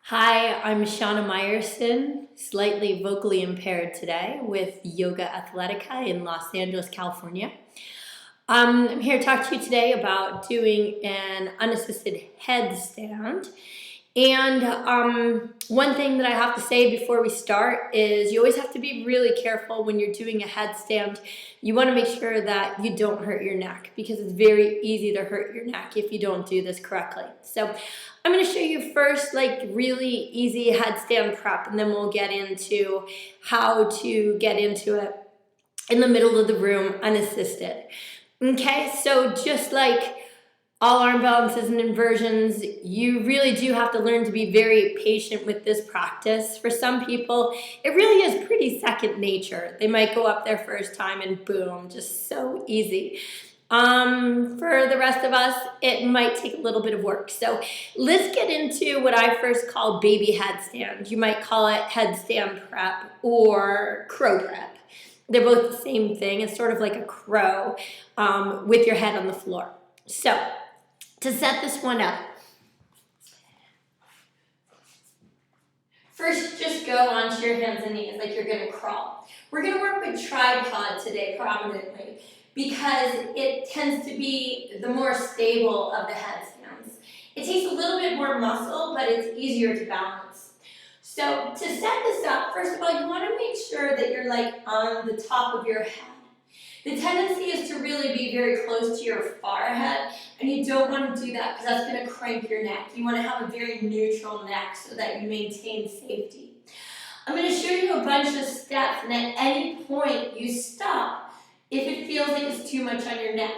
Hi, I'm Shana Meyerson, slightly vocally impaired today with YOGAthletica in Los Angeles, California. I'm here to talk to you today about doing an unassisted headstand. And one thing that I have to say before we start is you always have to be really careful when you're doing a headstand. You want to make sure that you don't hurt your neck because it's very easy to hurt your neck if you don't do this correctly. So I'm going to show you first like really easy headstand prep, and then we'll get into how to get into it in the middle of the room unassisted. Okay, so just like all arm balances and inversions, you really do have to learn to be very patient with this practice. For some people, it really is pretty second nature. They might go up their first time and boom, just so easy. For the rest of us, it might take a little bit of work. So let's get into what I first call baby headstand. You might call it headstand prep or crow prep. They're both the same thing. It's sort of like a crow with your head on the floor. So to set this one up, first just go onto your hands and knees like you're going to crawl. We're going to work with tripod today prominently because it tends to be the more stable of the headstands. It takes a little bit more muscle, but it's easier to balance. So to set this up, first of all, you want to make sure that you're like on the top of your head. The tendency is to really be very close to your forehead, and you don't want to do that because that's going to crank your neck. You want to have a very neutral neck so that you maintain safety. I'm going to show you a bunch of steps, and at any point you stop if it feels like it's too much on your neck.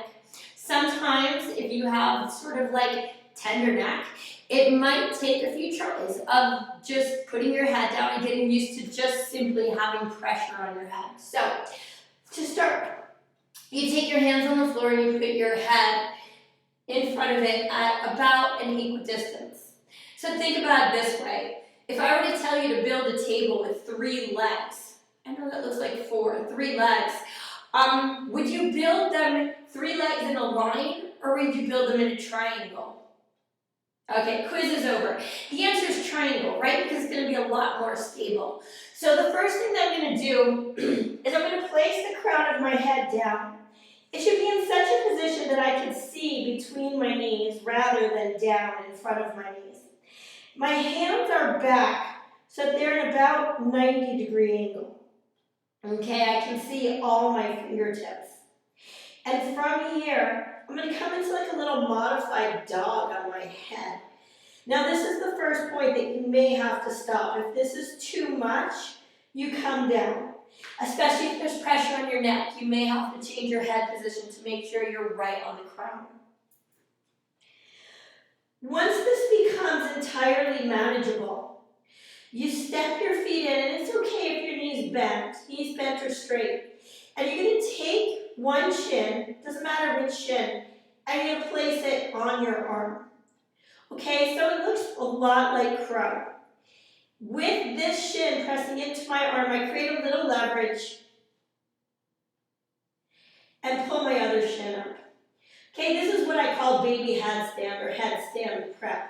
Sometimes if you have sort of like tender neck, it might take a few tries of just putting your head down and getting used to just simply having pressure on your head. So to start, you take your hands on the floor and you put your head in front of it at about an equal distance. So think about it this way. If I were to tell you to build a table with 3 legs, I know that looks like 4, 3 legs, would you build them 3 legs in a line or would you build them in a triangle? Okay, quiz is over. The answer is triangle, right? Because it's going to be a lot more stable. So the first thing that I'm going to do is I'm going to place the crown of my head down. It should be in such a position that I can see between my knees rather than down in front of my knees. My hands are back, so they're in about 90-degree angle. Okay, I can see all my fingertips. And from here, I'm going to come into like a little modified dog on my head. Now this is the first point that you may have to stop. If this is too much, you come down. Especially if there's pressure on your neck, you may have to change your head position to make sure you're right on the crown. Once this becomes entirely manageable, you step your feet in, and it's okay if your knees bent or straight. And you're going to take one shin, doesn't matter which shin, and you're going to place it on your arm. Okay, so it looks a lot like crow. With this shin pressing into my arm, I create a little leverage and pull my other shin up. Okay, this is what I call baby headstand or headstand prep.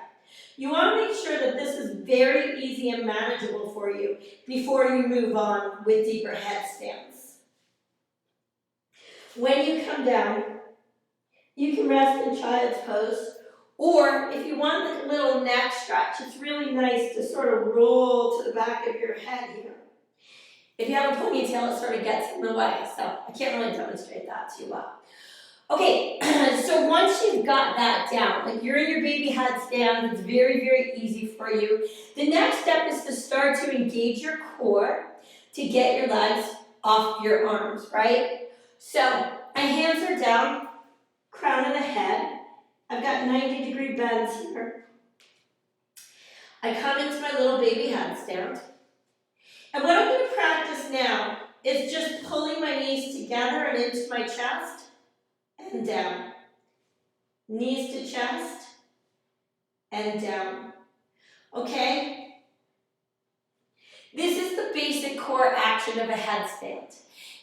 You want to make sure that this is very easy and manageable for you before you move on with deeper headstands. When you come down, you can rest in child's pose, or if you want like a little neck stretch, it's really nice to sort of roll to the back of your head here. If you have a ponytail, it sort of gets in the way, so I can't really demonstrate that too well. Okay, so once you've got that down, like you're in your baby headstand, it's very, very easy for you. The next step is to start to engage your core to get your legs off your arms, right? So my hands are down, crown of the head. I've got 90-degree bends here. I come into my little baby headstand. And what I'm going to practice now is just pulling my knees together and into my chest and down. Knees to chest and down. Okay? This is the basic core action of a headstand.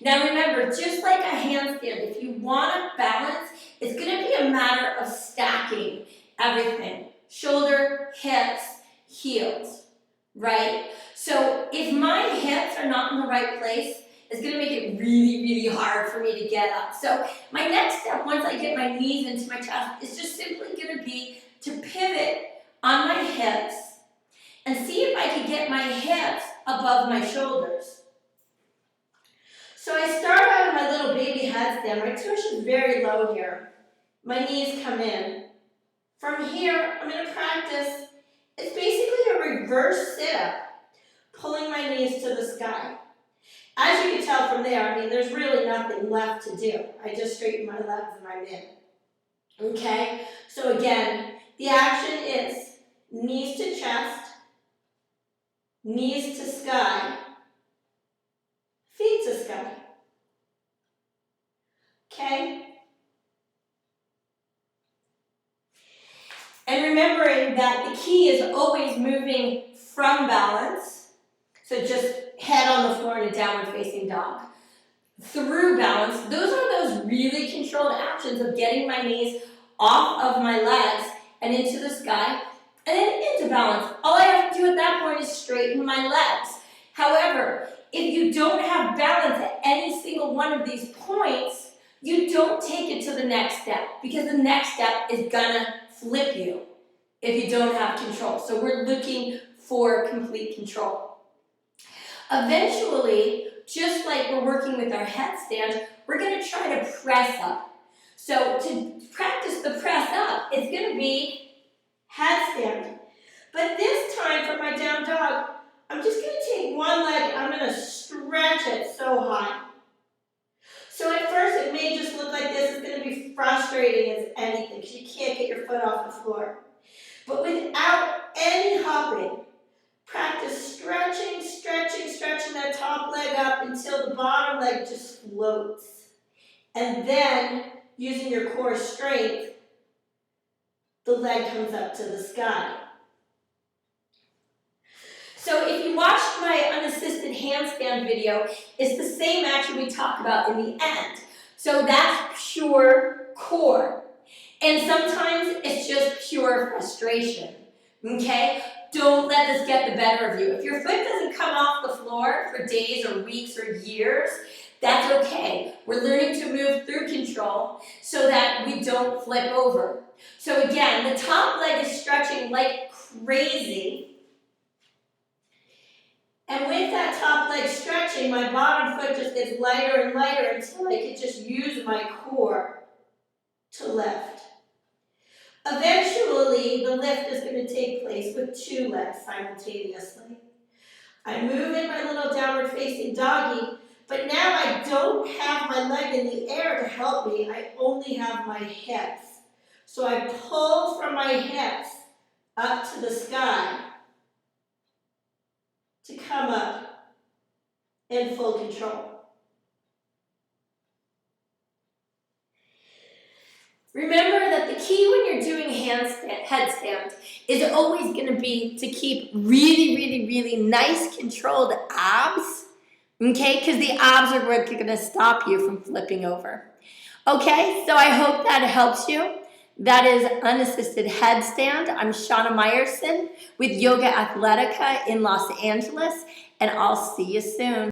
Now remember, just like a handstand, if you want to balance, it's going to be a matter of stacking everything. Shoulder, hips, heels, right? So if my hips are not in the right place, it's gonna make it really, really hard for me to get up. So my next step, once I get my knees into my chest, is just simply gonna be to pivot on my hips and see if I can get my hips above my shoulders. So I start out in my little baby headstand. My tush is very low here. My knees come in. From here, I'm gonna practice, it's basically a reverse sit-up, pulling my knees to the sky. As you can tell from there, I mean, there's really nothing left to do. I just straighten my legs and I'm in. Okay, so again, the action is knees to chest, knees to sky, feet to sky. Okay? And remembering that the key is always moving from balance, so just head on the floor in a downward facing dog, through balance. Those are those really controlled actions of getting my knees off of my legs and into the sky, and then into balance. All I have to do at that point is straighten my legs. However, if you don't have balance at any single one of these points, you don't take it to the next step, because the next step is gonna flip you if you don't have control. So we're looking for complete control. Eventually, just like we're working with our headstand, we're gonna try to press up. So to practice the press up, it's gonna be headstand. But this time for my down dog, I'm just gonna take one leg and I'm gonna stretch it so high. So at first it may just look like this. It's gonna be frustrating as anything because you can't get your foot off the floor. But without any hopping, practice stretching, stretching, stretching that top leg up until the bottom leg just floats. And then, using your core strength, the leg comes up to the sky. So if you watched my unassisted handstand video, it's the same action we talk about in the end. So that's pure core. And sometimes it's just pure frustration, okay? Don't let this get the better of you. If your foot doesn't come off the floor for days or weeks or years, that's okay. We're learning to move through control so that we don't flip over. So again, the top leg is stretching like crazy. And with that top leg stretching, my bottom foot just gets lighter and lighter until I can just use my core to lift. Eventually, the lift is going to take place with two legs simultaneously. I move in my little downward facing doggy, but now I don't have my leg in the air to help me. I only have my hips. So I pull from my hips up to the sky to come up in full control. Remember that the key when you're doing headstand is always going to be to keep really, really, really nice controlled abs, okay? Because the abs are what are going to stop you from flipping over. Okay, so I hope that helps you. That is unassisted headstand. I'm Shana Meyerson with YOGAthletica in Los Angeles, and I'll see you soon.